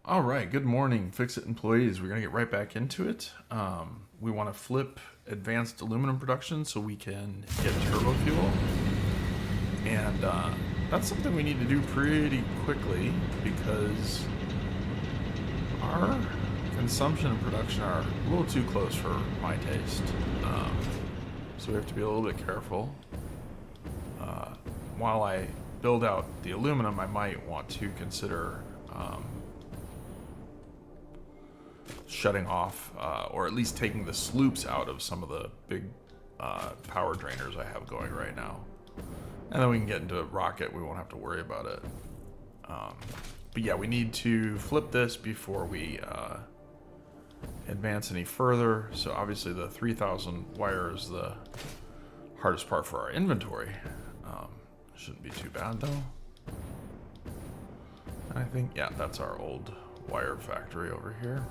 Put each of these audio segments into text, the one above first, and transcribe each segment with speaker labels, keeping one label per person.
Speaker 1: All right, good morning, Fix It employees. We're going to get right back into it. We want to flip advanced aluminum production so we can get turbo fuel. And that's something we need to do pretty quickly because our consumption and production are a little too close for my taste. So we have to be a little bit careful. While I build out the aluminum, I might want to consider shutting off, or at least taking the sloops out of some of the big power drainers I have going right now. And then we can get into rocket, we won't have to worry about it. But yeah, we need to flip this before we advance any further. So obviously the 3000 wire is the hardest part for our inventory. Shouldn't be too bad though. And I think, yeah, that's our old wire factory over here.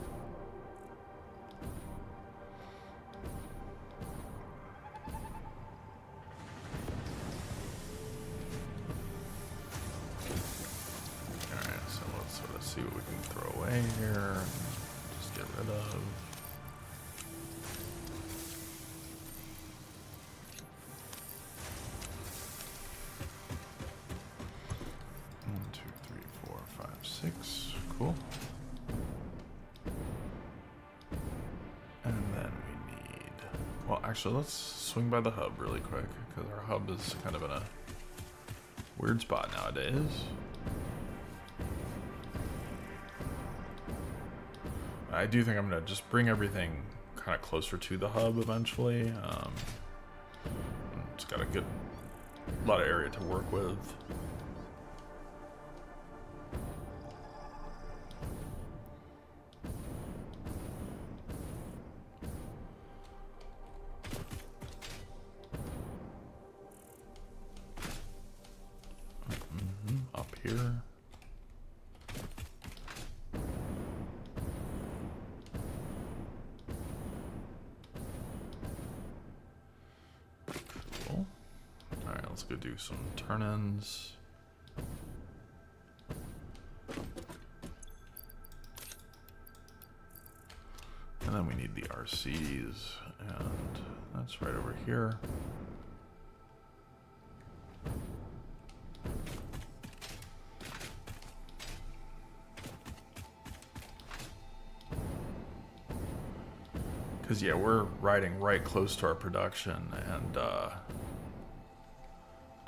Speaker 1: See what we can throw away here. Just get rid of. 1, 2, 3, 4, 5, 6. Cool. And then we need. Well, actually, let's swing by the hub really quick because our hub is kind of in a weird spot nowadays. I do think I'm going to just bring everything kind of closer to the hub eventually. It's got a lot of area to work with. Up here. Let's go do some turn-ins. And then we need the RCs, and that's right over here. Because, yeah, we're riding right close to our production, and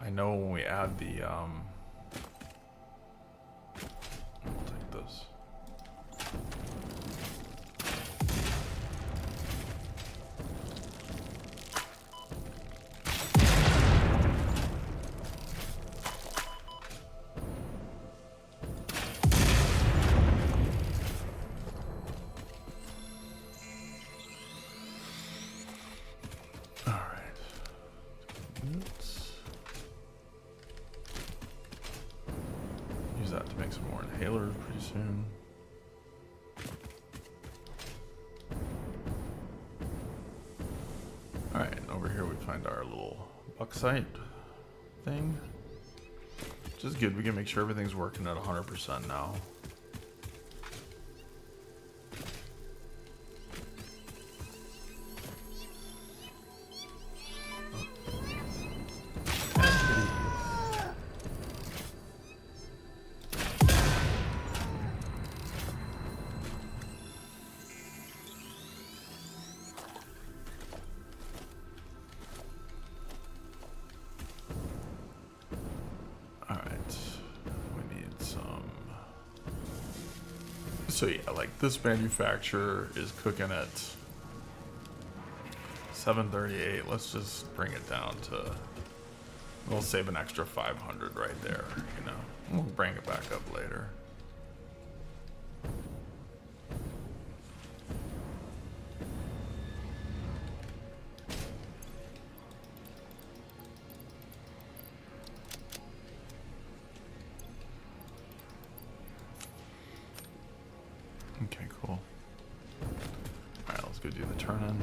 Speaker 1: I know when we add the, I'll take this. All right. Use that to make some more inhalers pretty soon. Alright, over here we find our little bauxite thing. Which is good, we can make sure everything's working at 100% now. So yeah, like this manufacturer is cooking at 738. Let's just bring it down to, we'll save an extra 500 right there, you know. We'll bring it back up later. Okay, cool. Alright, let's go do the turn-in.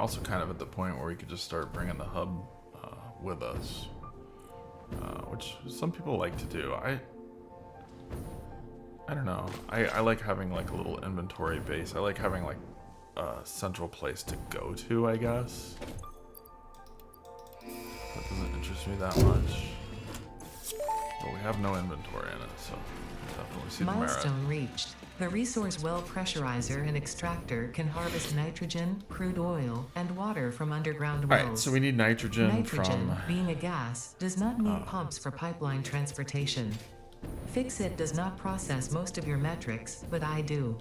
Speaker 1: also kind of at the point where we could just start bringing the hub with us, which some people like to do. I don't know. I like having like a little inventory base. I like having like a central place to go to, I guess. That doesn't interest me that much. But we have no inventory in it, so definitely see the merit.
Speaker 2: Milestone reached. The resource well pressurizer and extractor can harvest nitrogen, crude oil, and water from underground wells.
Speaker 1: Alright, so we need nitrogen,
Speaker 2: Nitrogen, being a gas, does not need pumps for pipeline transportation. Fixit does not process most of your metrics, but I do.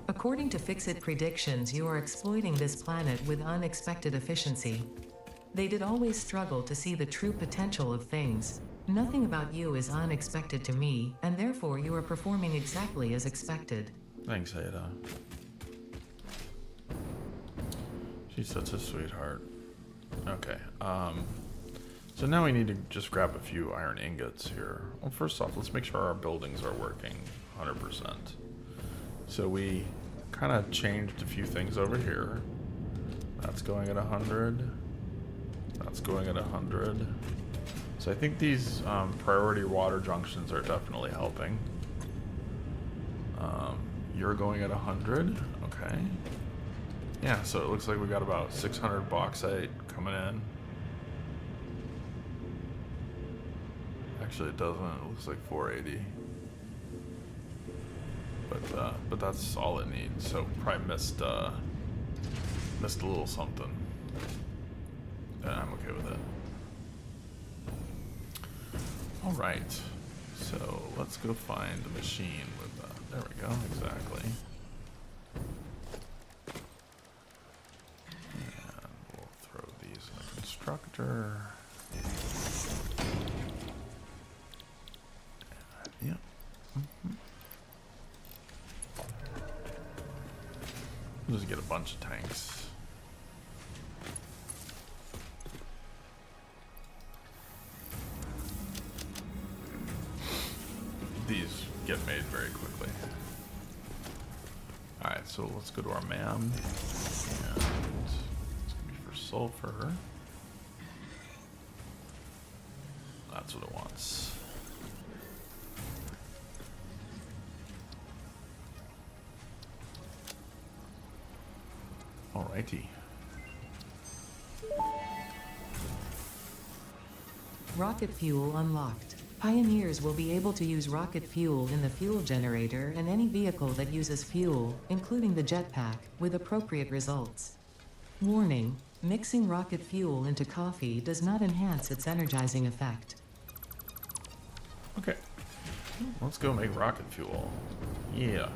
Speaker 2: According to Fixit predictions, you are exploiting this planet with unexpected efficiency. They did always struggle to see the true potential of things. Nothing about you is unexpected to me, and therefore you are performing exactly as expected.
Speaker 1: Thanks, Ada. She's such a sweetheart. Okay, so now we need to just grab a few iron ingots here. Well, first off, let's make sure our buildings are working 100%. So we kind of changed a few things over here. That's going at 100. That's going at 100. So I think these priority water junctions are definitely helping. You're going at 100. Okay. Yeah, so it looks like we got about 600 bauxite coming in. Actually, it doesn't. It looks like 480. But that's all it needs. So probably missed a little something. And I'm okay with it. All right. So let's go find a machine with there we go. Exactly. And we'll throw these in the constructor. Yep. We'll just get a bunch of tanks. These get made very quickly. Alright, so let's go to our MAM. And it's gonna be for sulfur. That's what it wants. Alrighty.
Speaker 2: Rocket fuel unlocked. Pioneers will be able to use rocket fuel in the fuel generator and any vehicle that uses fuel, including the jetpack, with appropriate results. Warning: mixing rocket fuel into coffee does not enhance its energizing effect.
Speaker 1: Okay. Let's go make rocket fuel. Yeah.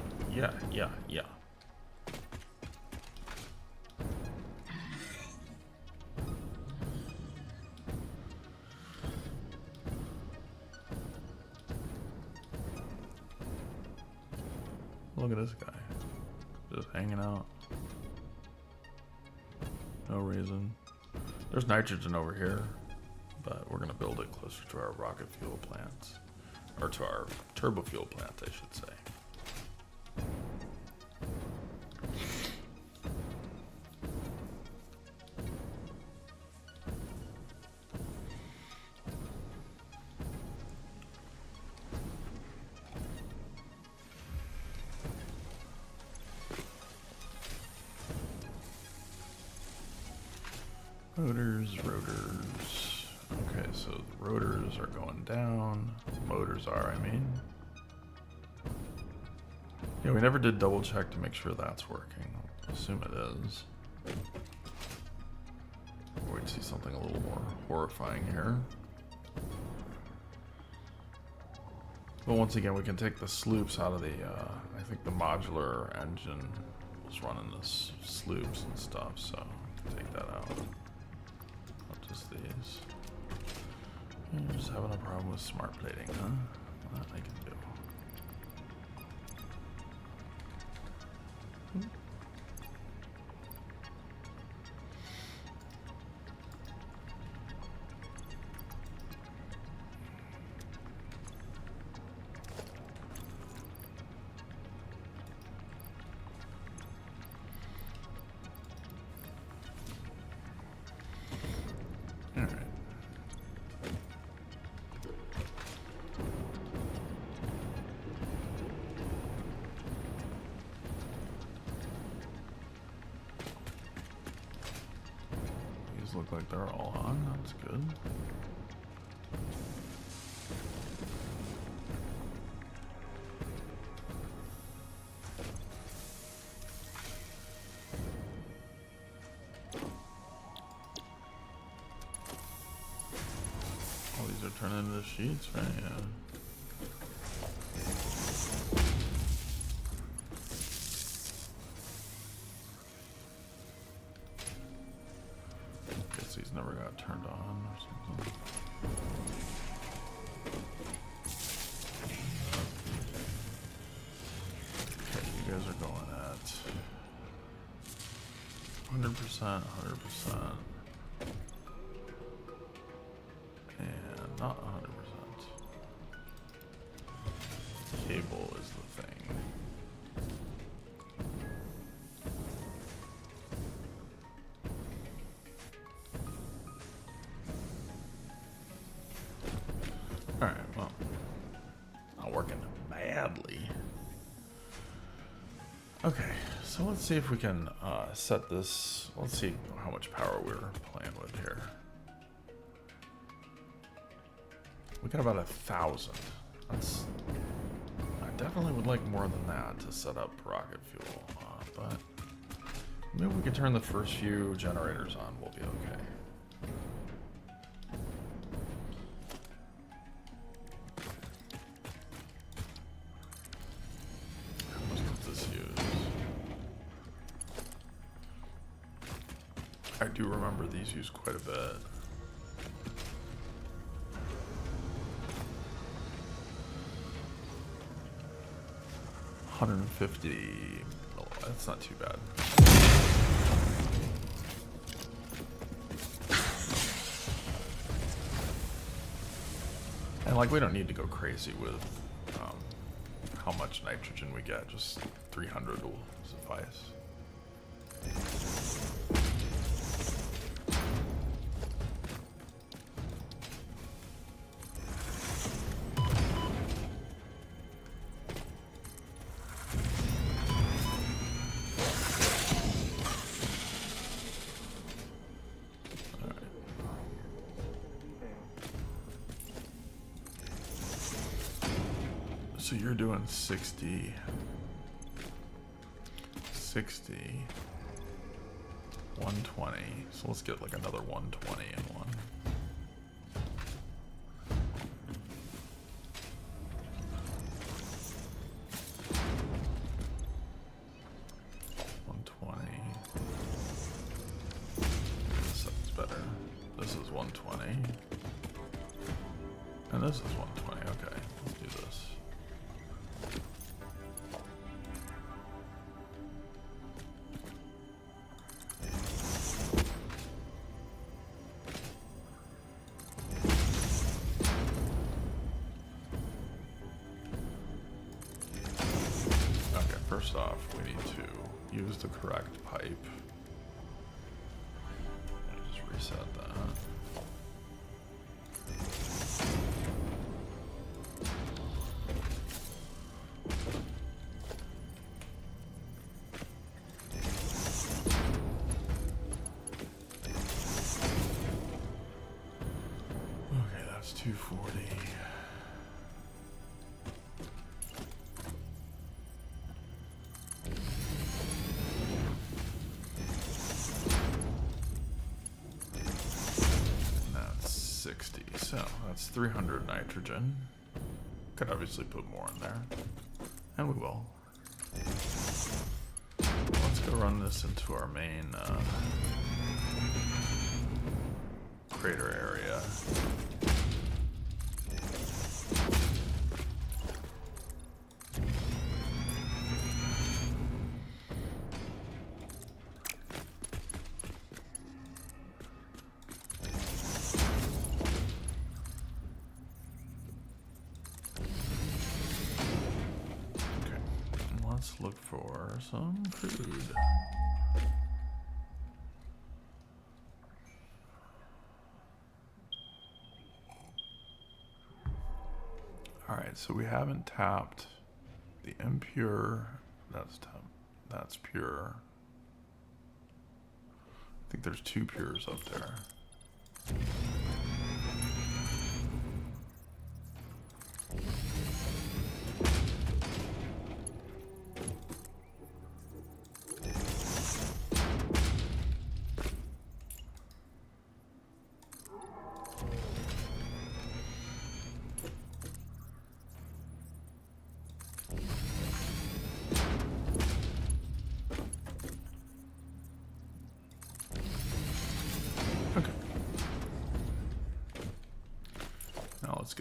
Speaker 1: Look at this guy. Just hanging out. No reason. There's nitrogen over here, but we're gonna build it closer to our rocket fuel plants. Or to our turbo fuel plant, I should say. Rotors. Okay, so the rotors are going down. Motors are, I mean. Yeah, we never did double check to make sure that's working. I'll assume it is. Wait to see something a little more horrifying here. But once again, we can take the sloops out of the, I think the modular engine was running the sloops and stuff, so take that out. Not just these. You're just having a problem with smart plating, huh? Well, that I can do. look like they're all on. That's good. All these are turning into sheets, right? Yeah. Guess these never got turned on or something. Okay, you guys are going at 100%, 100%. And not 100%. Cable is the thing. Alright, well, not working badly. Okay, so let's see if we can set this. Let's see how much power we're playing with here. We got about 1,000. That's. I definitely would like more than that to set up rocket fuel, but maybe we could turn the first few generators on. We'll be okay. How much does this use? I do remember these use quite a bit. $150. Oh, that's not too bad. And like, we don't need to go crazy with how much nitrogen we get. Just 300 will suffice. So you're doing 60, 120. So let's get like another 120 in one. This sounds better. This is 120. And this is 120. Okay, let's do this. First off, we need to use the correct pipe. Let me just reset that. Okay, that's 240. So that's 300 nitrogen. Could obviously put more in there, and we will. Let's go run this into our main crater area. Let's look for some food. Alright, so we haven't tapped the impure. That's pure. I think there's 2 pures up there.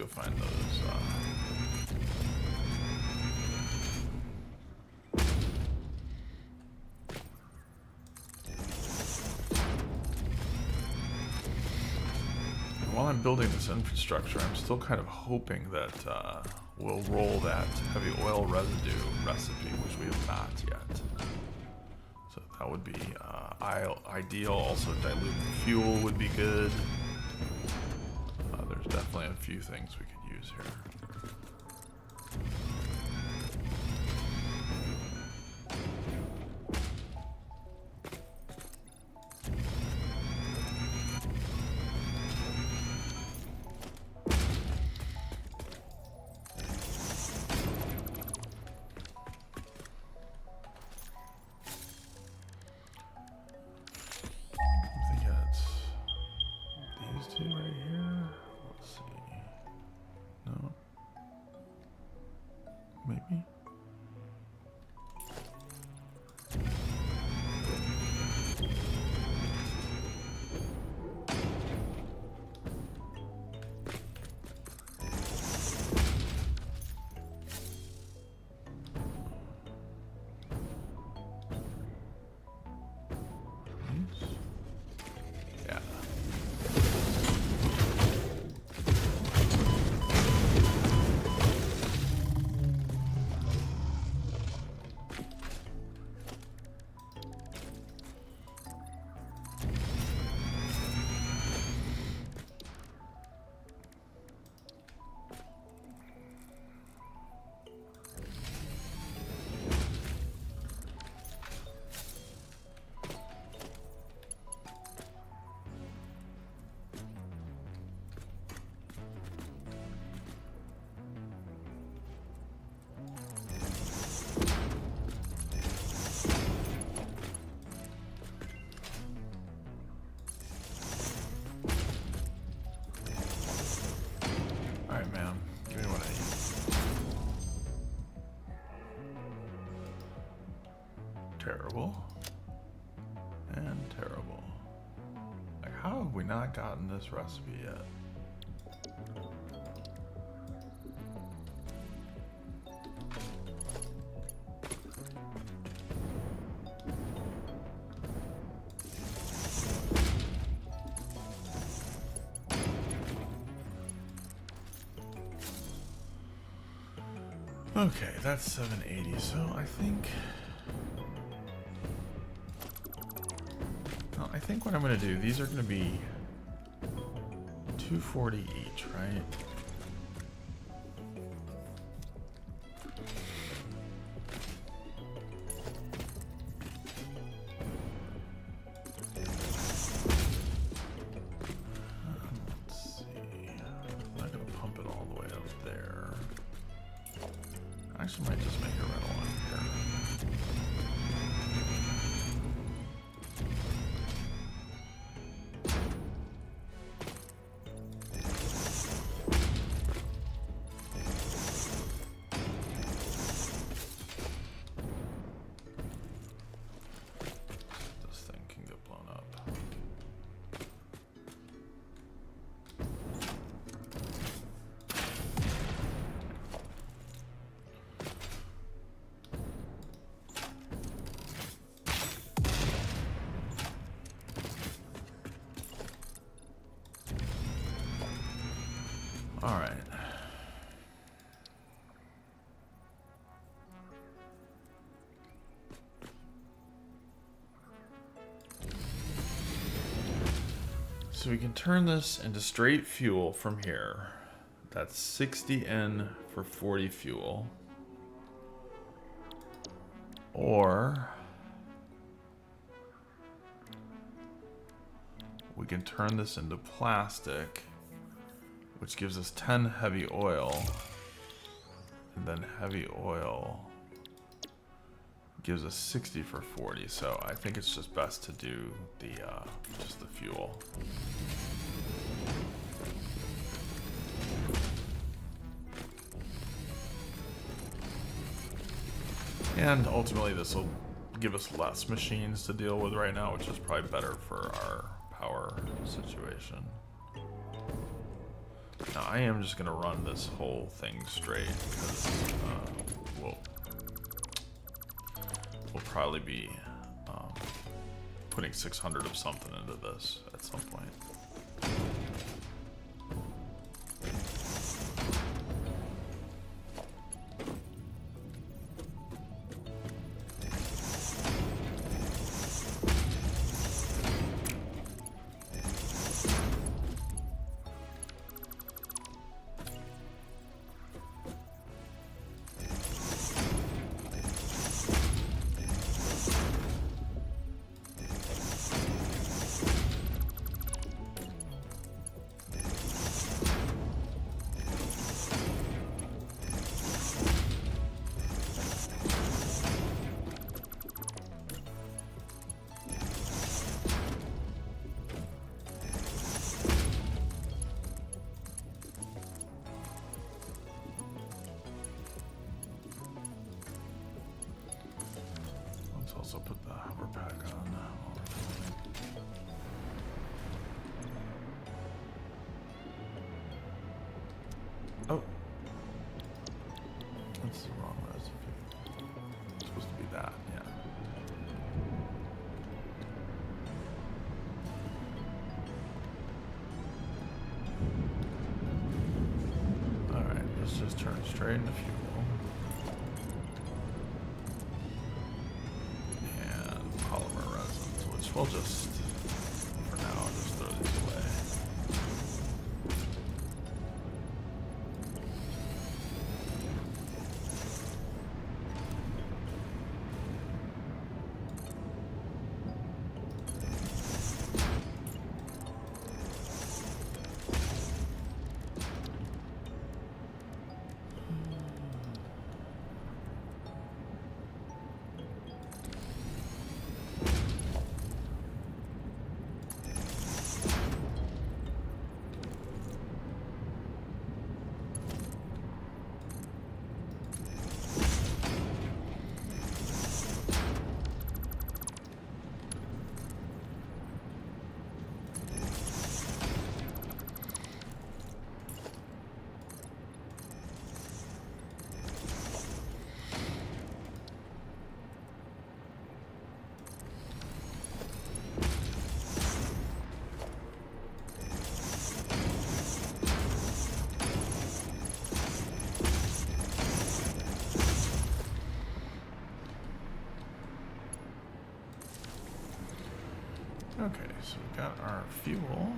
Speaker 1: go find those. While I'm building this infrastructure, I'm still kind of hoping that we'll roll that heavy oil residue recipe, which we have not yet. So that would be ideal. Also, diluted fuel would be good. There's definitely a few things we could use here. Right here. Let's see. No. Maybe. Terrible. And terrible. Like, how have we not gotten this recipe yet? Okay, that's 780, so I think what I'm going to do, these are going to be 240 each, right? Let's see. I'm not going to pump it all the way up there. I actually might just make it right along here. All right. So we can turn this into straight fuel from here. That's 60 N for 40 fuel. Or we can turn this into plastic, which gives us 10 heavy oil, and then heavy oil gives us 60 for 40. So I think it's just best to do the just the fuel. And ultimately this will give us less machines to deal with right now, which is probably better for our power situation. Now I am just gonna run this whole thing straight because we'll probably be putting 600 of something into this at some point. Also put the hover pack on. Oh, that's the wrong recipe. It's supposed to be that, yeah. All right, let's just turn straight into fuel. We'll just, for now, just throw these away. Okay, so we got our fuel.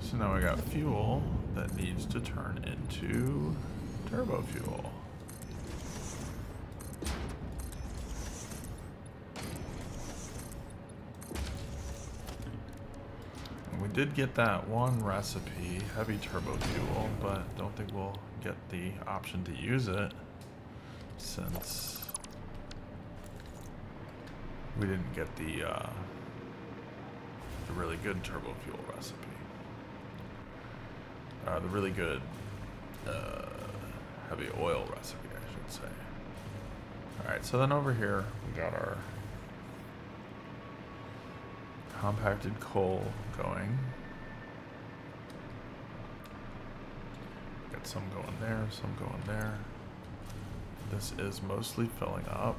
Speaker 1: So now we got fuel that needs to turn into turbo fuel. And we did get that one recipe, heavy turbo fuel, but don't think we'll get the option to use it since we didn't get the really good turbo fuel recipe. The really good heavy oil recipe, I should say. Alright, so then over here we got our compacted coal going. Got some going there, some going there. This is mostly filling up.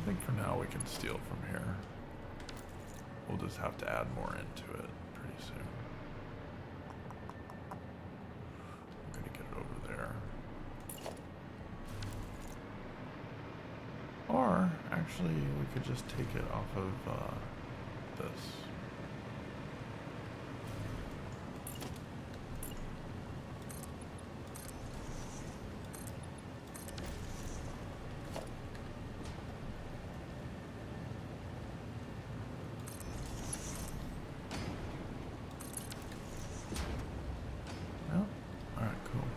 Speaker 1: I think for now we can steal from here. We'll just have to add more into it pretty soon. I'm gonna get it over Actually, we could just take it off of this. No? Alright, cool.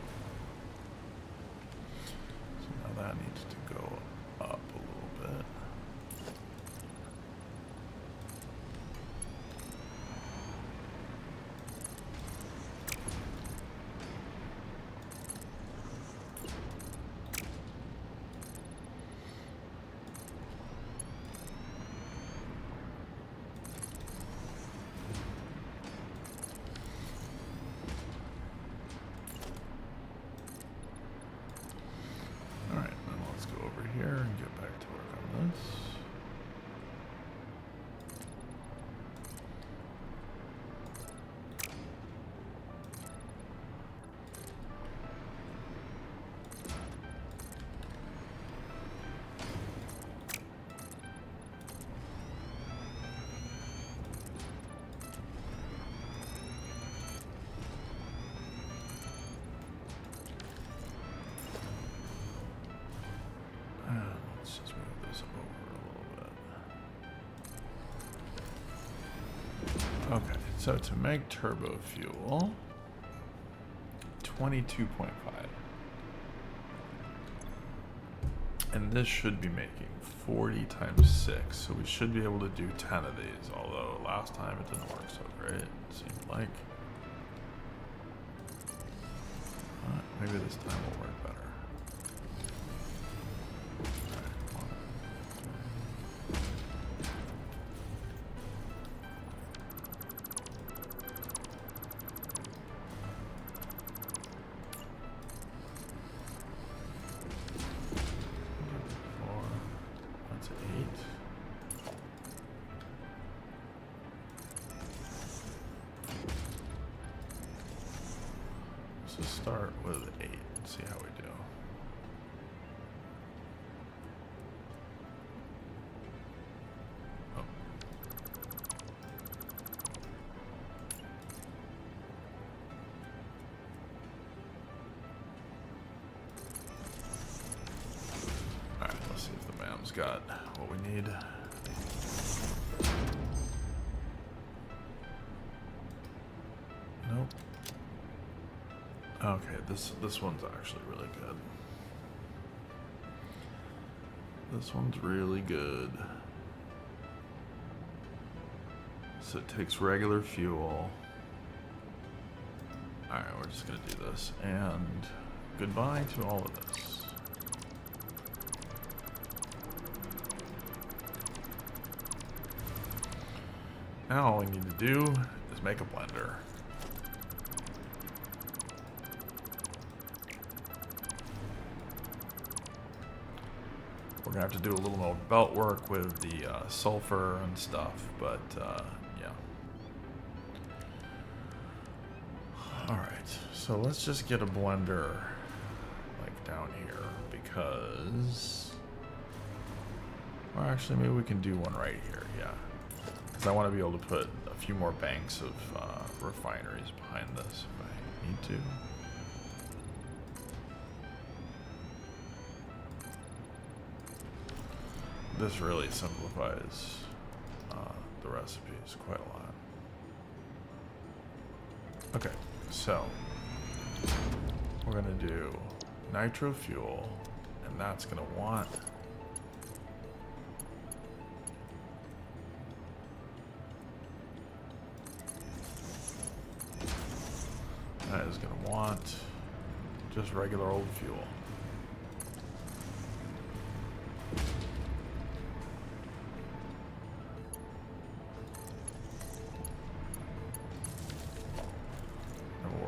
Speaker 1: So now that needs to go up a little bit. Alright, then let's go over here and get back to work on this. Let's just move this over a little bit. Okay, so to make turbo fuel, 22.5. And this should be making 40 times 6, so we should be able to do 10 of these, although last time it didn't work so great, it seemed like. Maybe this time will work better. That's 8. Let's just start with 8 and see how we do. Oh. Alright, let's see if the BAM's got what we need. Nope. Okay, this one's actually really good. This one's really good. So it takes regular fuel. Alright, we're just gonna do this. And goodbye to all of this. Now all we need to do is make a blender. We're gonna have to do a little more belt work with the sulfur and stuff, but yeah. Alright, so let's just get a blender like down here because, or actually maybe we can do one right here, yeah. Because I want to be able to put a few more banks of refineries behind this if I need to. This really simplifies the recipes quite a lot. Okay, so we're gonna do nitro fuel, and that's gonna want that is gonna want just regular old fuel.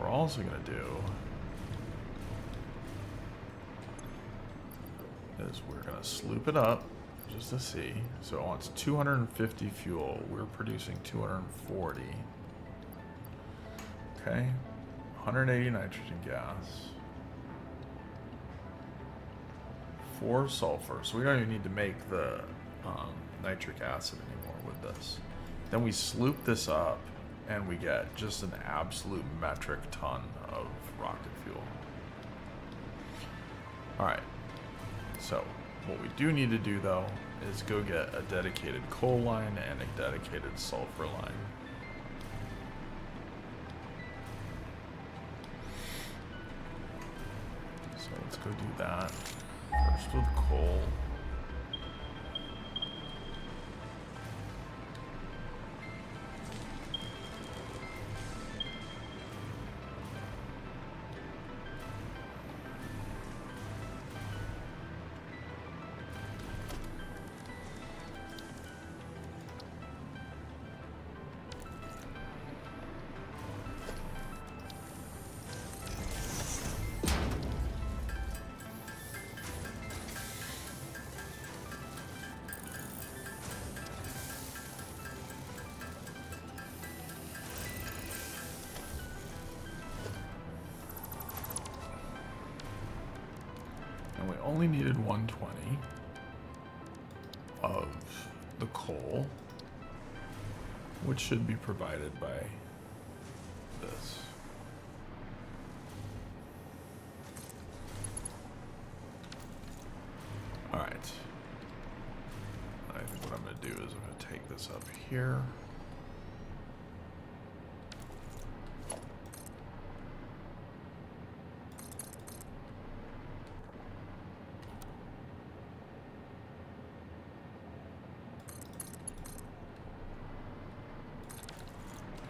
Speaker 1: Also going to do is we're going to sloop it up just to see. So it wants 250 fuel. We're producing 240. Okay. 180 nitrogen gas. 4 sulfur. So we don't even need to make the nitric acid anymore with this. Then we sloop this up and we get just an absolute metric ton of rocket fuel. Alright, so what we do need to do though is go get a dedicated coal line and a dedicated sulfur line. So let's go do that. First with coal. And we only needed 120 of the coal, which should be provided by this. All right. I think what I'm going to do is I'm going to take this up here.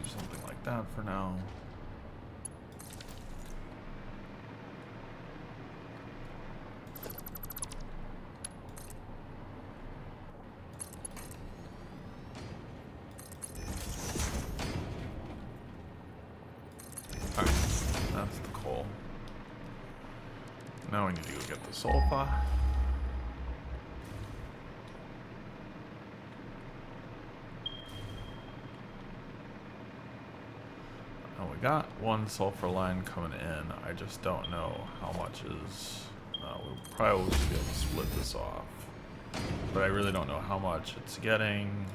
Speaker 1: Something like that for now. Alright, that's the coal. Now we need to go get the sulfur. We got one sulfur line coming in. I just don't know how much is. We'll probably just be able to split this off, but I really don't know how much it's getting.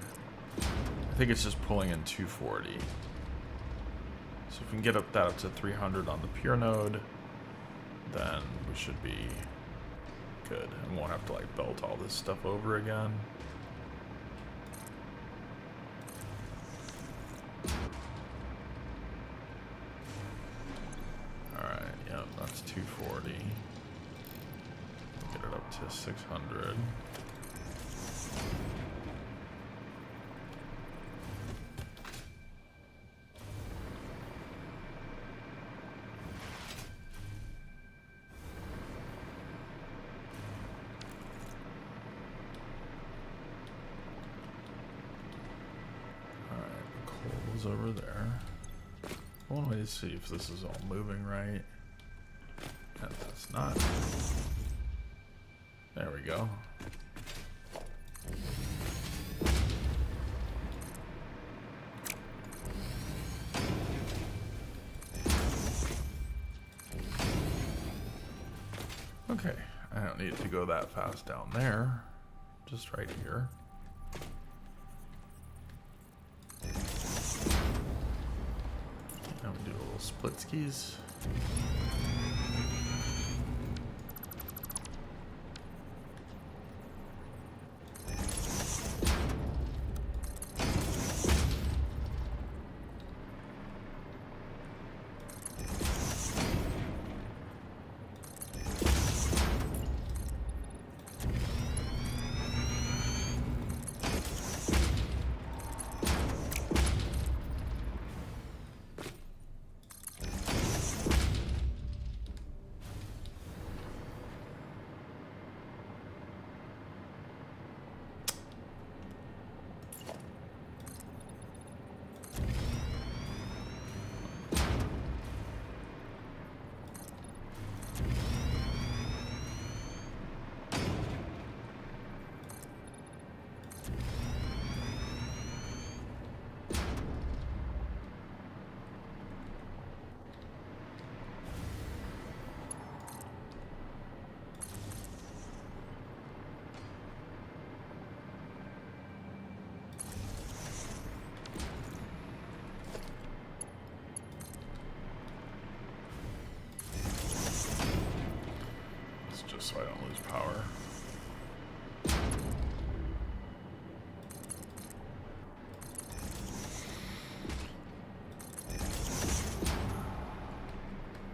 Speaker 1: I think it's just pulling in 240. So if we can get that up to 300 on the pure node, then we should be good and won't have to like belt all this stuff over again. That's 240. Get it up to 600. Alright, the coal's over there. I want to see if this is all moving right. And that's not. There we go. Okay, I don't need to go that fast down there. Just right here. Now we do a little split skis. so I don't lose power.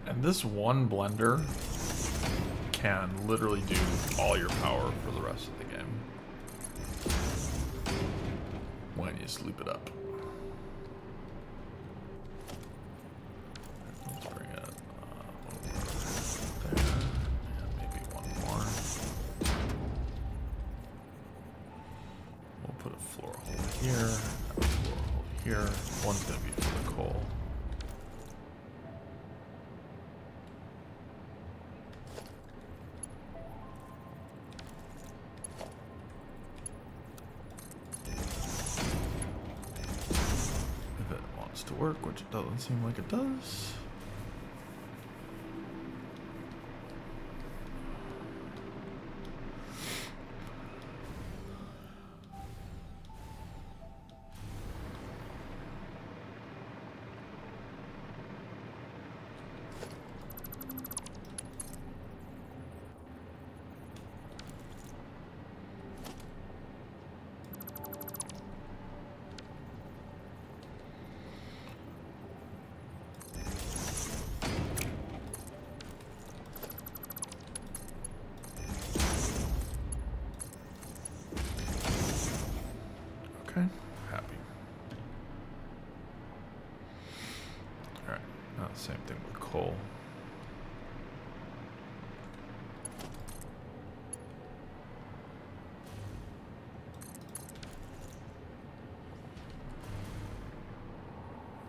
Speaker 1: And this one blender can literally do all your power for the rest of the game when you just loop it up. Let's bring it over there, and maybe one more. We'll put a floor hole here, a floor hole here. One's going to be for the coal. To work, which it doesn't seem like it does. Okay, happy. Alright, now the same thing with coal.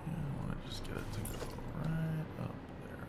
Speaker 1: Yeah, I want to just get it to go right up there.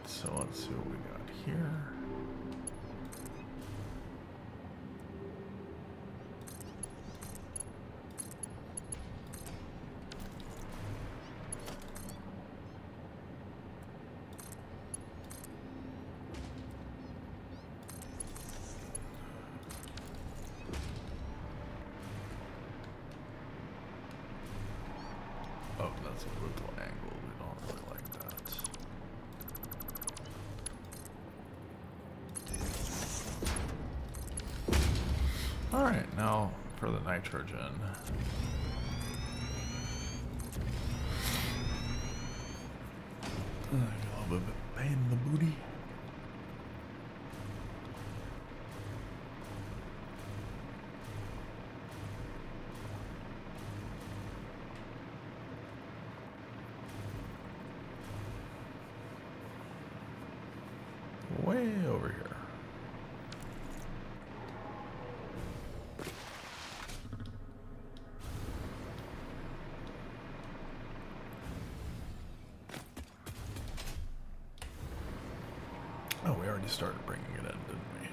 Speaker 1: So let's see what we got here. Oh, that's a little angle. We don't really like that. Alright, now for the nitrogen. A little bit of pain in the booty. Way over here. already started bringing it in, didn't we?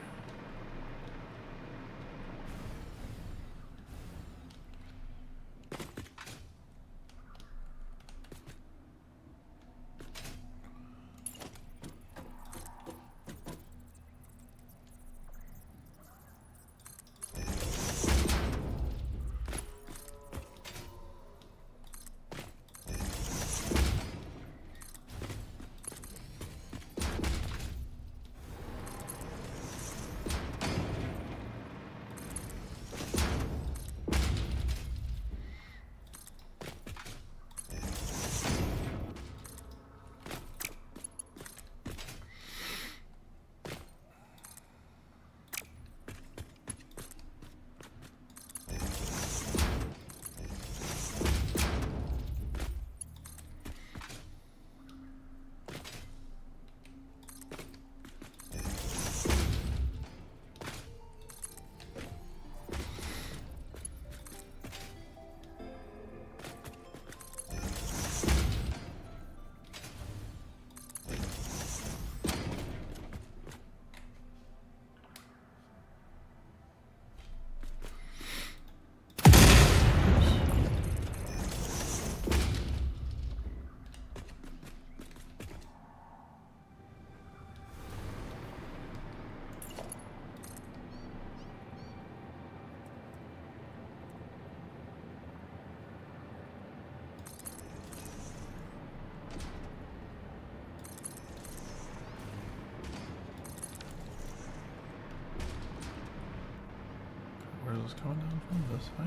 Speaker 1: Where is this coming down from? This way?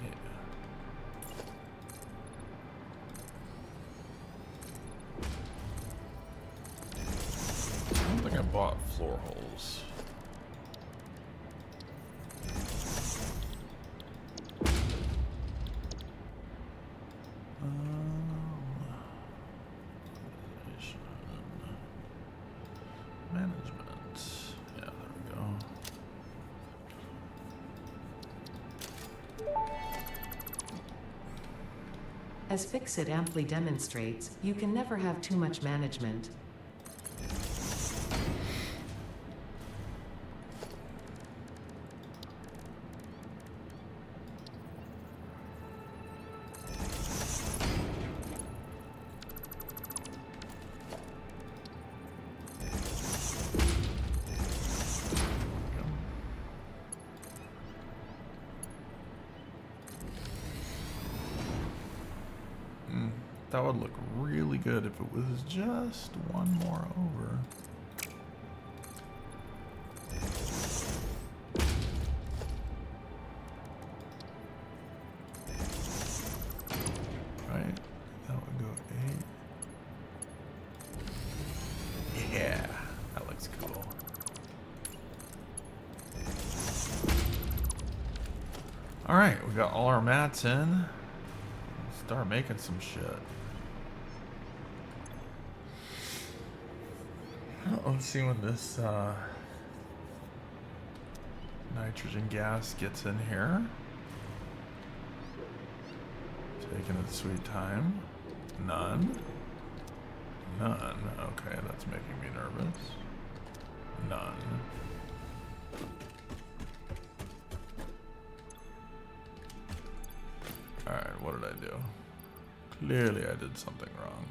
Speaker 1: Yeah. I don't think I bought floor holes. Management. Yeah, there we go.
Speaker 2: As Fixit amply demonstrates, you can never have too much management.
Speaker 1: That would look really good if it was just one more over. Right? That would go 8. Yeah, that looks cool. All right, we got all our mats in. Start making some shit. Let's see when this nitrogen gas gets in here. Taking its sweet time. None. None. Okay, that's making me nervous. None. Alright, what did I do? Clearly I did something wrong.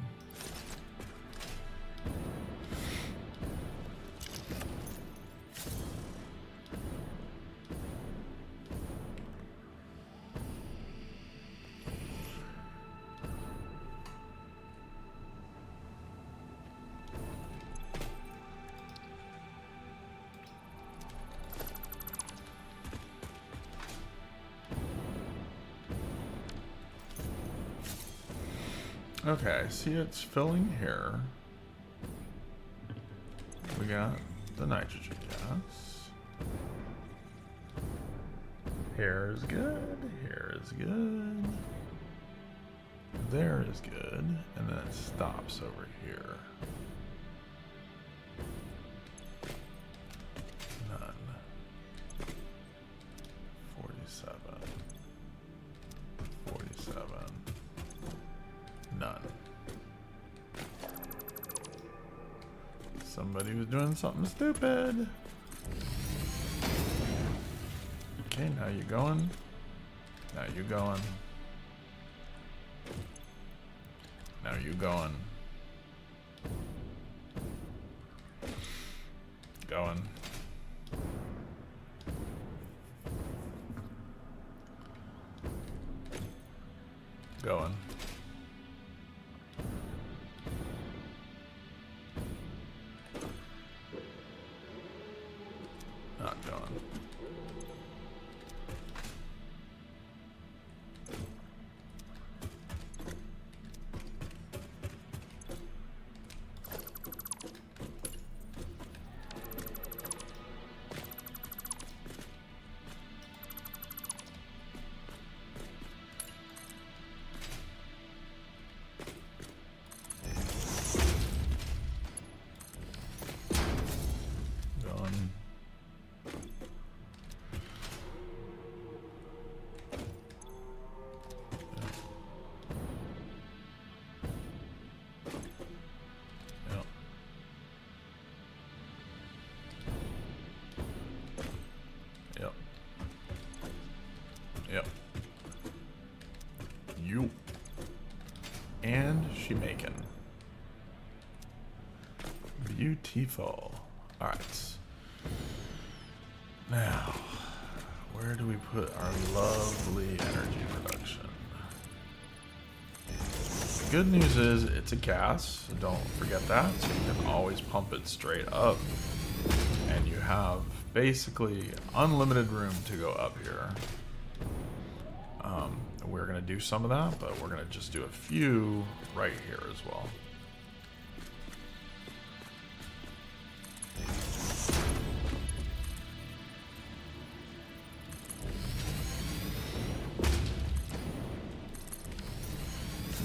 Speaker 1: Okay, I see it's filling here. We got the nitrogen gas. Here is good. Here is good. There is good. And then it stops over here. None. 47. 47. None. Some Somebody was doing something stupid. Okay, now you're going. Now you're going. Now you're going. Going. Going. Not going. Yep. You. And she making. Beautiful. Alright. Now, where do we put our lovely energy production? The good news is it's a gas, so don't forget that. So you can always pump it straight up. And you have basically unlimited room to go up here. We're going to do some of that, but we're going to just do a few right here as well.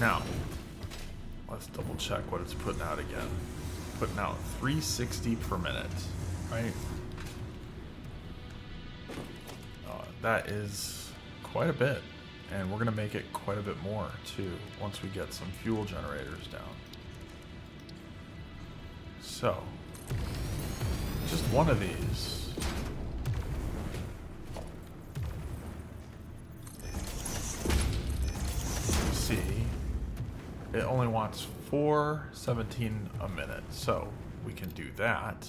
Speaker 1: Now, let's double check what it's putting out again. Putting out 360 per minute, right? That is quite a bit. And we're going to make it quite a bit more, too, once we get some fuel generators down. So, just one of these. You see, it only wants 417 a minute. So, we can do that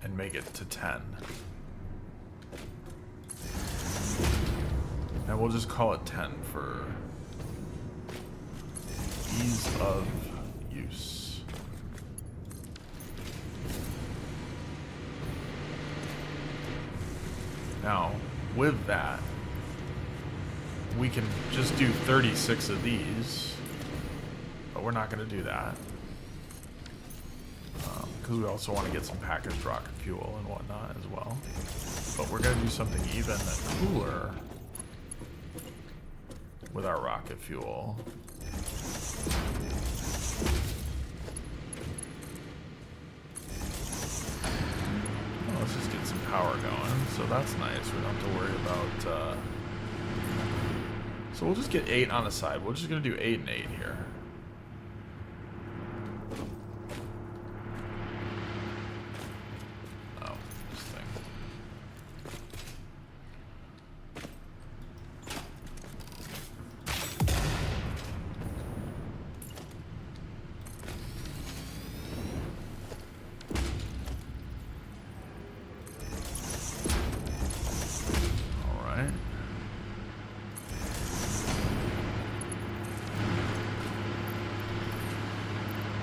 Speaker 1: and make it to 10. And we'll just call it 10 for ease of use. Now, with that, we can just do 36 of these, but we're not going to do that. Because we also want to get some packaged rocket fuel and whatnot as well. But we're going to do something even cooler with our rocket fuel. Well, let's just get some power going. So that's nice. We don't have to worry about... So we'll just get 8 on the side. We're just going to do 8 and 8 here.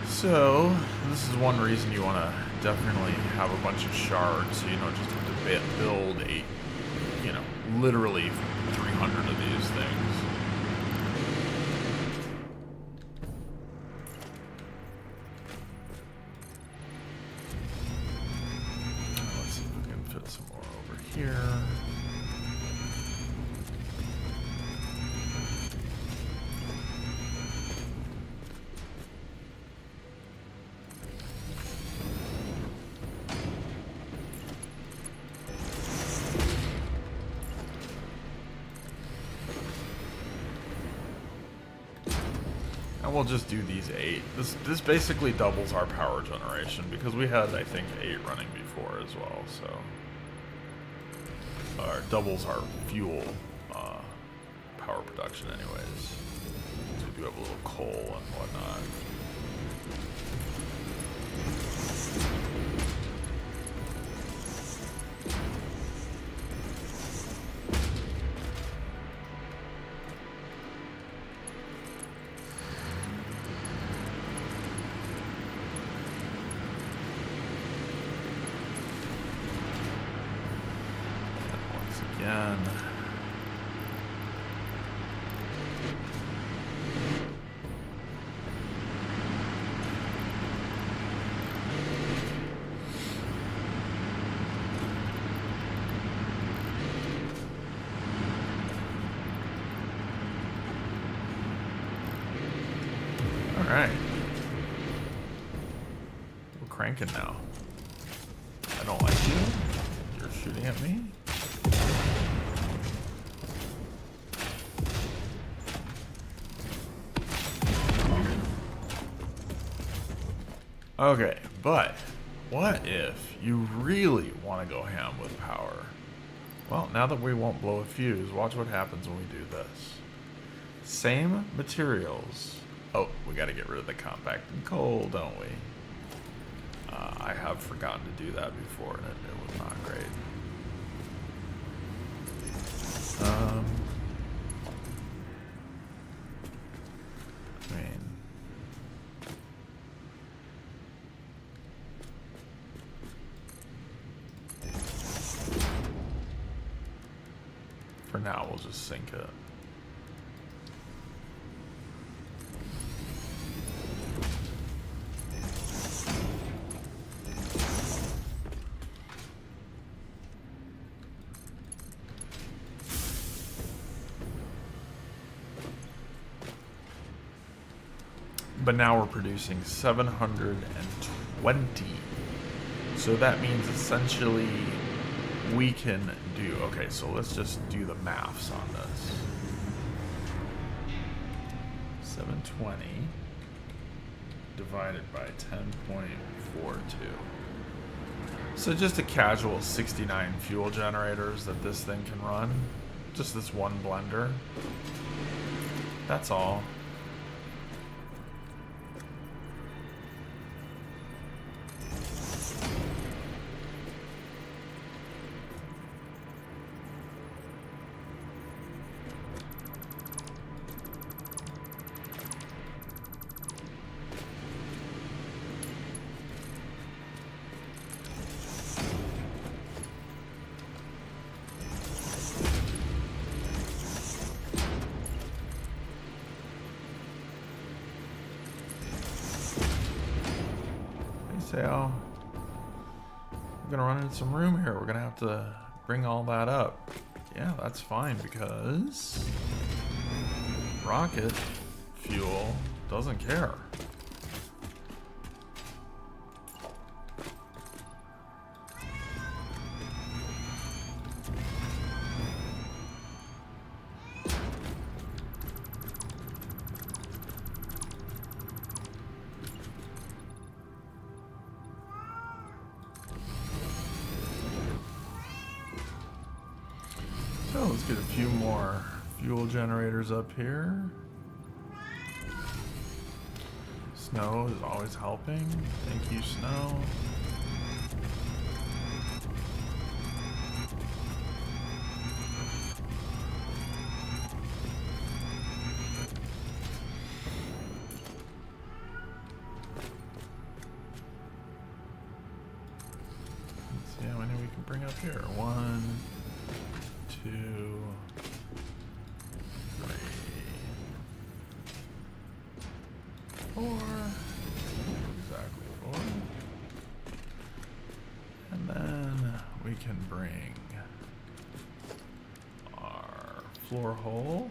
Speaker 1: So, this is one reason you want to definitely have a bunch of shards, so you don't just have to build literally 300 of these things. Let's see if we can fit some more over here. we'll just do these 8. This basically doubles our power generation because we had, I think, 8 running before as well. So, or doubles our fuel power production, anyways. So we do have a little coal and whatnot. Again. All right. We're cranking now. I don't like you. You're shooting at me. Okay, but what if you really want to go ham with power? Well, now that we won't blow a fuse, watch what happens when we do this. Same materials. Oh, we got to get rid of the compacted coal, don't we? I have forgotten to do that before, and it was not great. I mean... For now, we'll just sink it. But now we're producing 720. So that means essentially we can do, okay, so let's just do the maths on this. 720 divided by 10.42. So just a casual 69 fuel generators that this thing can run. Just this one blender. That's all. We're gonna run into some room here. We're gonna have to bring all that up. Yeah, that's fine because rocket fuel doesn't care. So let's get a few more fuel generators up here. Snow is always helping. Thank you, Snow. Let's see how many we can bring up here. 1, 2, 3, 4. Exactly 4. And then we can bring our floor hole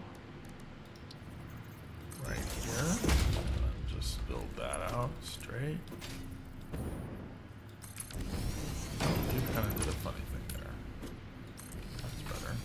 Speaker 1: right here. And just build that out straight. Oh, you kind of did a funny thing there. That's better.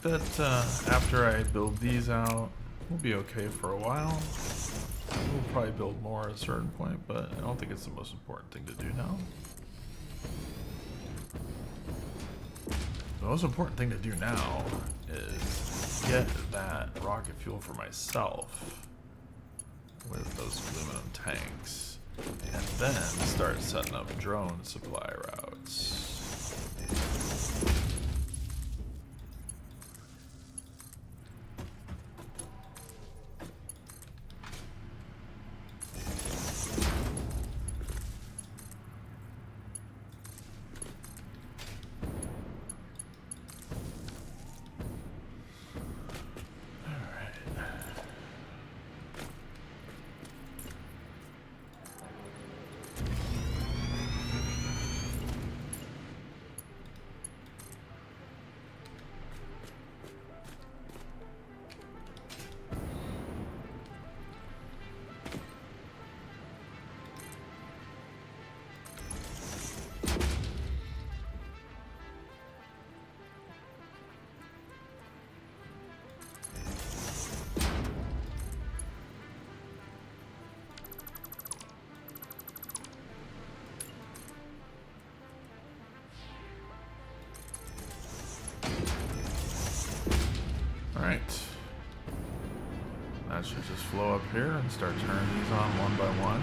Speaker 1: that after I build these out, we'll be okay for a while. We'll probably build more at a certain point, but I don't think it's the most important thing to do now. The most important thing to do now is get that rocket fuel for myself with those aluminum tanks, and then start setting up drone supply routes. Alright. That should just flow up here and start turning these on one by one.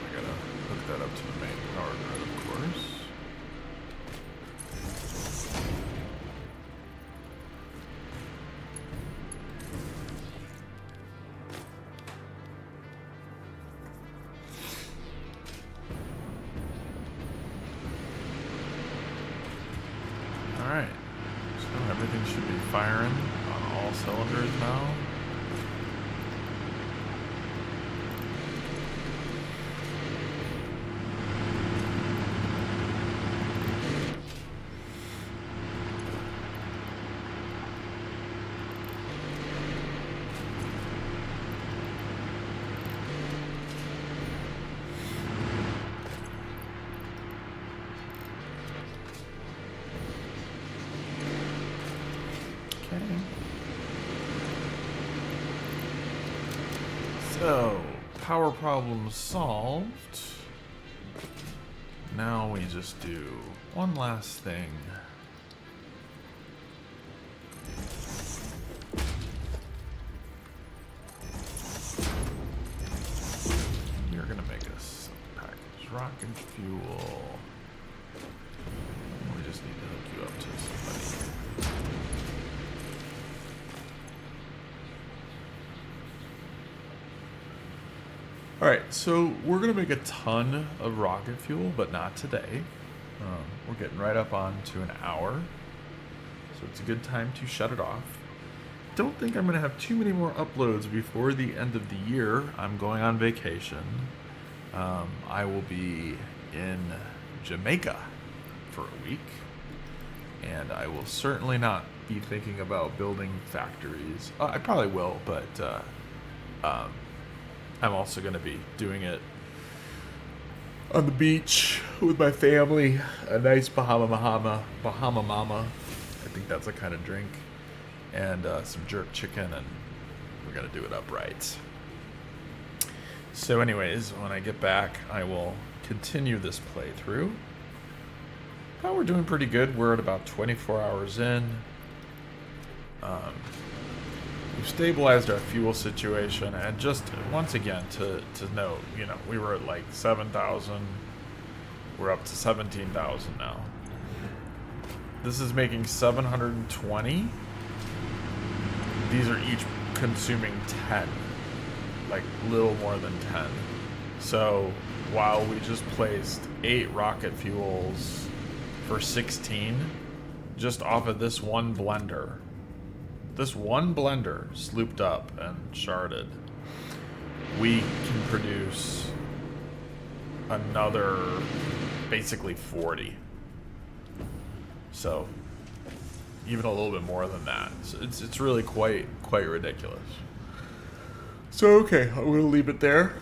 Speaker 1: I gotta hook that up to the main power grid, of course. Alright, so everything should be firing on all cylinders now. So, power problem solved. Now we just do one last thing. You're gonna make us a package rocket fuel. We just need to hook you up to somebody. Alright, so we're going to make a ton of rocket fuel, but not today. We're getting right up on to an hour, so it's a good time to shut it off. Don't think I'm going to have too many more uploads before the end of the year. I'm going on vacation. I will be in Jamaica for a week, and I will certainly not be thinking about building factories. I probably will, but I'm also going to be doing it on the beach with my family. A nice Bahama Mama. I think that's the kind of drink. And some jerk chicken, and we're going to do it upright. So anyways, when I get back, I will continue this playthrough. But we're doing pretty good. We're at about 24 hours in. We've stabilized our fuel situation, and just once again to note, you know, we were at like 7,000. We're up to 17,000 now. This is making 720. These are each consuming 10, like little more than 10. So while we just placed 8 rocket fuels for 16, just off of this one blender. This one blender slooped up and sharded, we can produce another basically 40. So even a little bit more than that. So it's really quite ridiculous. So okay, I'm gonna leave it there.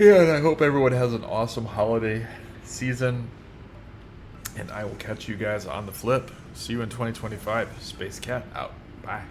Speaker 1: Yeah, and I hope everyone has an awesome holiday season. And I will catch you guys on the flip. See you in 2025. Space Cat out. Bye.